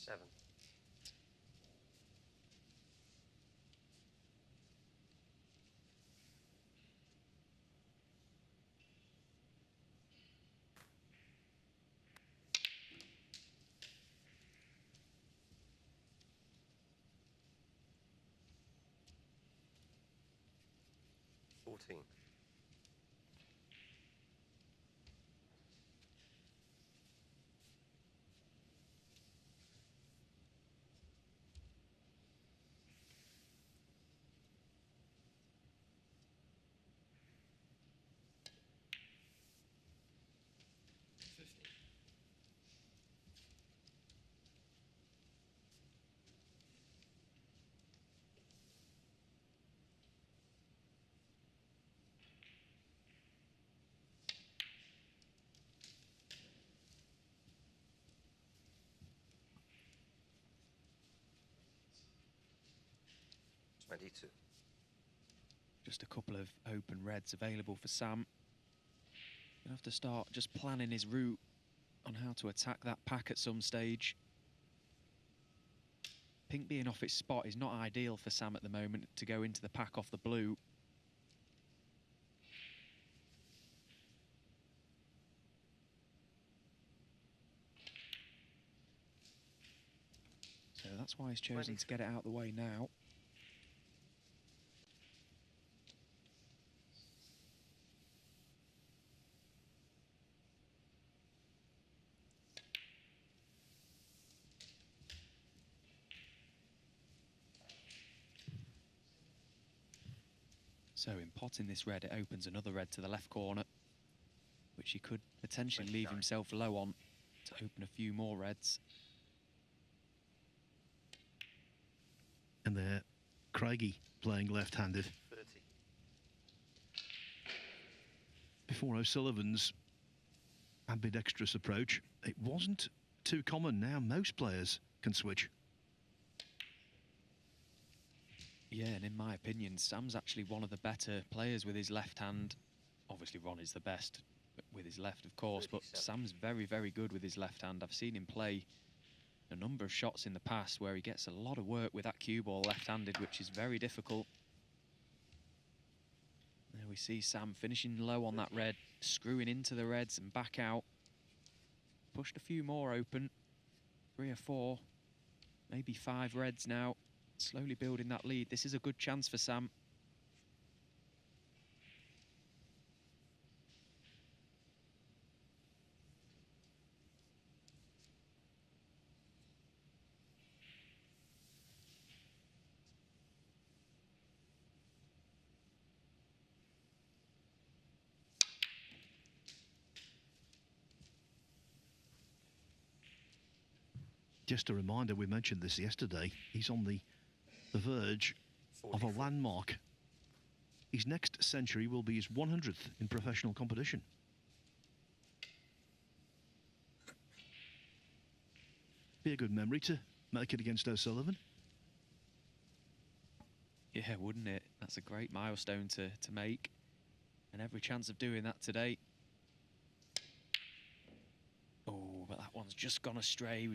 7. $14. $22. Just a couple of open reds available for Sam. He'll have to start just planning his route on how to attack that pack at some stage. Pink being off its spot is not ideal for Sam at the moment to go into the pack off the blue. So that's why he's chosen to get it out of the way now. So in potting this red, it opens another red to the left corner, which he could potentially leave himself low on to open a few more reds. And there, Craigie playing left-handed. 30. Before O'Sullivan's ambidextrous approach, it wasn't too common. Now most players can switch. Yeah, and in my opinion, Sam's actually one of the better players with his left hand. Obviously, Ron is the best with his left, of course, but Sam's very, very good with his left hand. I've seen him play a number of shots in the past where he gets a lot of work with that cue ball left-handed, which is very difficult. There we see Sam finishing low on that red, screwing into the reds and back out. Pushed a few more open, 3 or 4, maybe 5 reds now. Slowly building that lead. This is a good chance for Sam. Just a reminder, we mentioned this yesterday, he's on the verge of a landmark. His next century will be his 100th in professional competition. Be a good memory to make it against O'Sullivan. Yeah, wouldn't it? That's a great milestone to make. And every chance of doing that today. Oh, but that one's just gone astray.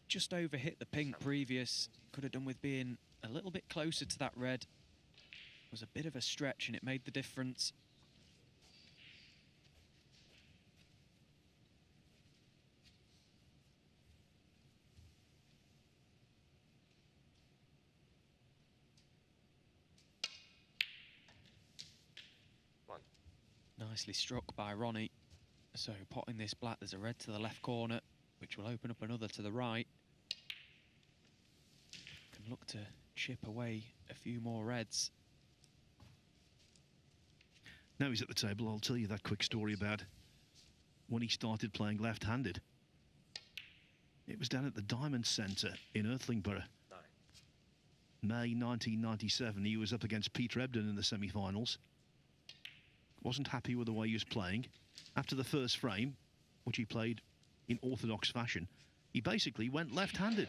Just over hit the pink previous. Could have done with being a little bit closer to that red. It was a bit of a stretch and it made the difference. Nicely struck by Ronnie. So potting this black, there's a red to the left corner, which will open up another to the right. Can look to chip away a few more reds. Now he's at the table, I'll tell you that quick story about when he started playing left-handed. It was down at the Diamond Centre in Irthlingborough. May 1997, he was up against Peter Ebden in the semi-finals. Wasn't happy with the way he was playing. After the first frame, which he played in orthodox fashion, he basically went left-handed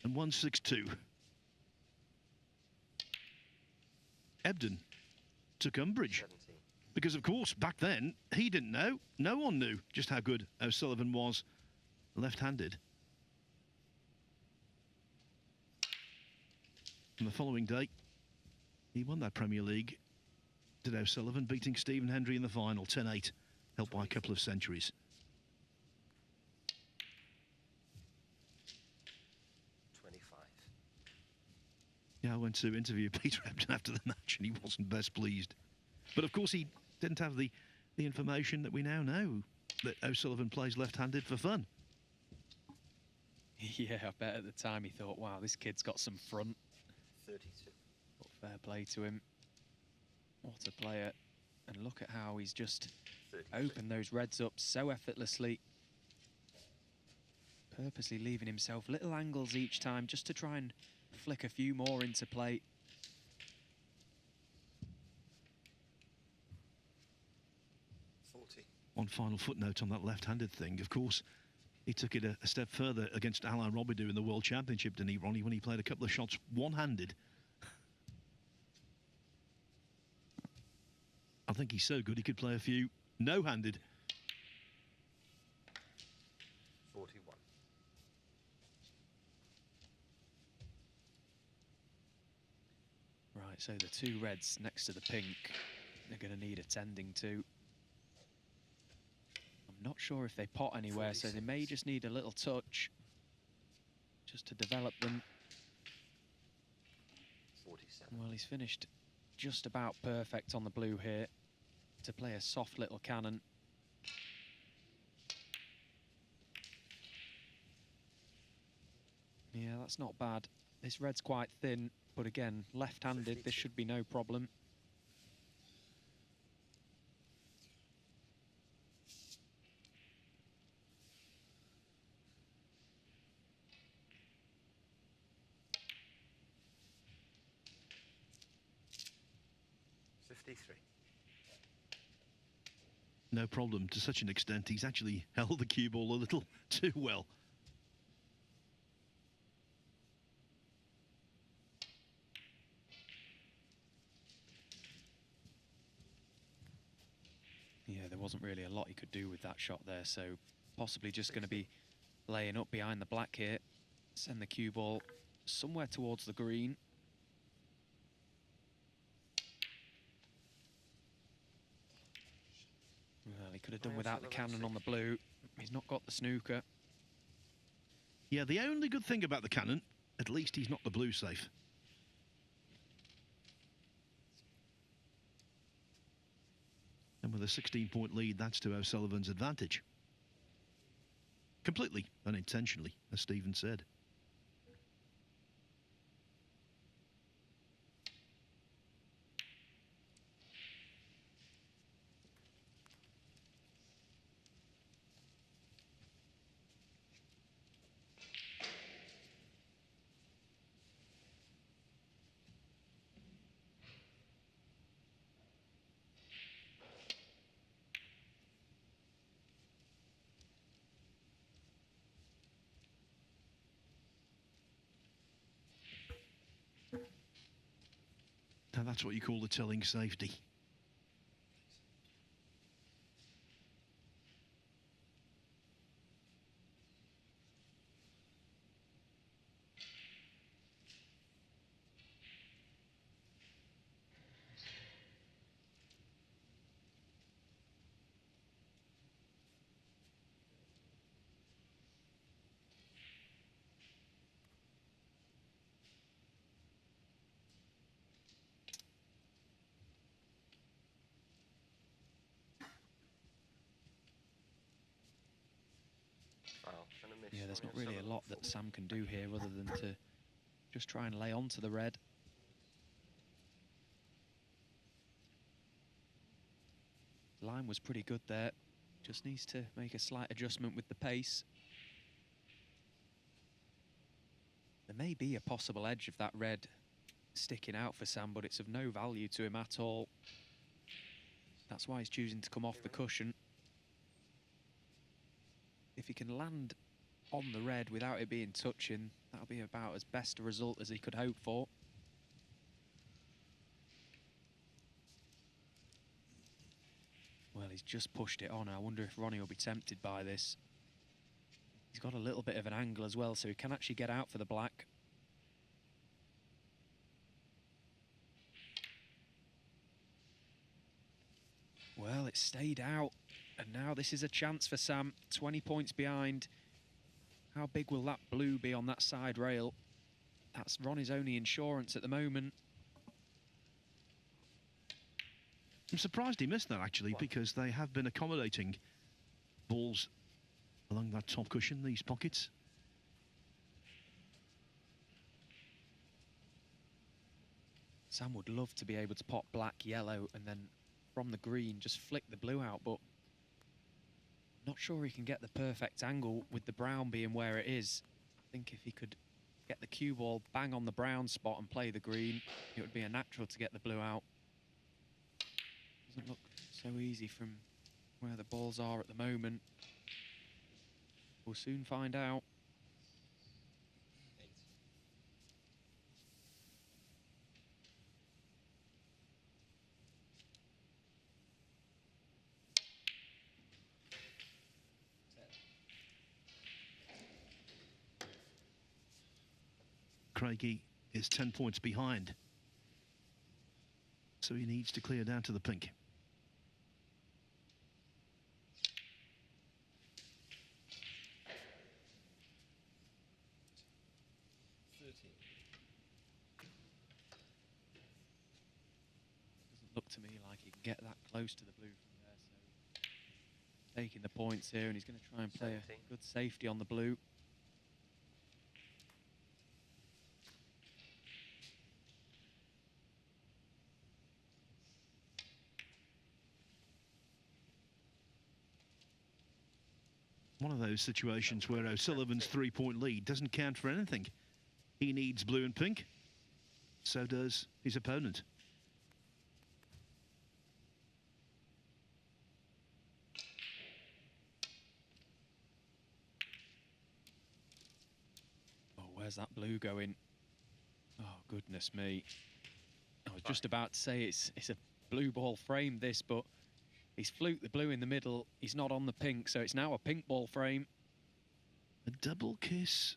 and won 6-2. Ebden took umbrage. 17. Because, of course, back then, he didn't know. No one knew just how good O'Sullivan was left-handed. And the following day, he won that Premier League. Did O'Sullivan, beating Stephen Hendry in the final, 10-8, helped by a couple of centuries. 25. Yeah, I went to interview Peter Ebdon after the match and he wasn't best pleased. But of course he didn't have the information that we now know, that O'Sullivan plays left-handed for fun. Yeah, I bet at the time he thought, wow, this kid's got some front. 32. But fair play to him. What a player. And look at how he's just 33. opened those reds up so effortlessly. Purposely leaving himself little angles each time just to try and flick a few more into play. One final footnote on that left-handed thing. Of course, he took it a step further against Alain Robidoux in the World Championship, didn't he, Ronnie, when he played a couple of shots one-handed. I think he's so good he could play a few no-handed. 41. Right, so the two reds next to the pink, they're going to need attending to. I'm not sure if they pot anywhere, 46. so they may just need a little touch just to develop them. 47. Well, he's finished just about perfect on the blue here to play a soft little cannon. Yeah, that's not bad. This red's quite thin, but again, left-handed, this should be no problem. No problem to such an extent. He's actually held the cue ball a little too well. Yeah, there wasn't really a lot he could do with that shot there, so possibly just going to be laying up behind the black here. Send the cue ball somewhere towards the green. Well, he could have done without the cannon on the blue. He's not got the snooker. Yeah, the only good thing about the cannon, at least he's not the blue safe. And with a 16-point lead, that's to O'Sullivan's advantage. Completely unintentionally, as Stephen said. Now that's what you call the telling safety. Yeah, there's not really a lot that Sam can do here other than to just try and lay onto the red. Line was pretty good there. Just needs to make a slight adjustment with the pace. There may be a possible edge of that red sticking out for Sam, but it's of no value to him at all. That's why he's choosing to come off the cushion. If he can land on the red without it being touching, that'll be about as best a result as he could hope for. Well, he's just pushed it on. I wonder if Ronnie will be tempted by this. He's got a little bit of an angle as well, so he can actually get out for the black. Well, it stayed out, and now this is a chance for Sam. 20 points behind. How big will that blue be on that side rail? That's Ronnie's only insurance at the moment. I'm surprised he missed that, actually, because they have been accommodating balls along that top cushion, these pockets. Sam would love to be able to pop black, yellow, and then from the green just flick the blue out, but not sure he can get the perfect angle with the brown being where it is. I think if he could get the cue ball bang on the brown spot and play the green, it would be a natural to get the blue out. Doesn't look so easy from where the balls are at the moment. We'll soon find out. Craigie is 10 points behind, so he needs to clear down to the pink. Doesn't look to me like he can get that close to the blue from there, so he's taking the points here, and he's going to try and play a good safety on the blue. One of those situations where O'Sullivan's 3-point lead doesn't count for anything. He needs blue and pink. So does his opponent. Oh, where's that blue going? Oh, goodness me. I was just about to say it's a blue ball frame, this, but he's fluked the blue in the middle. He's not on the pink, so it's now a pink ball frame. A double kiss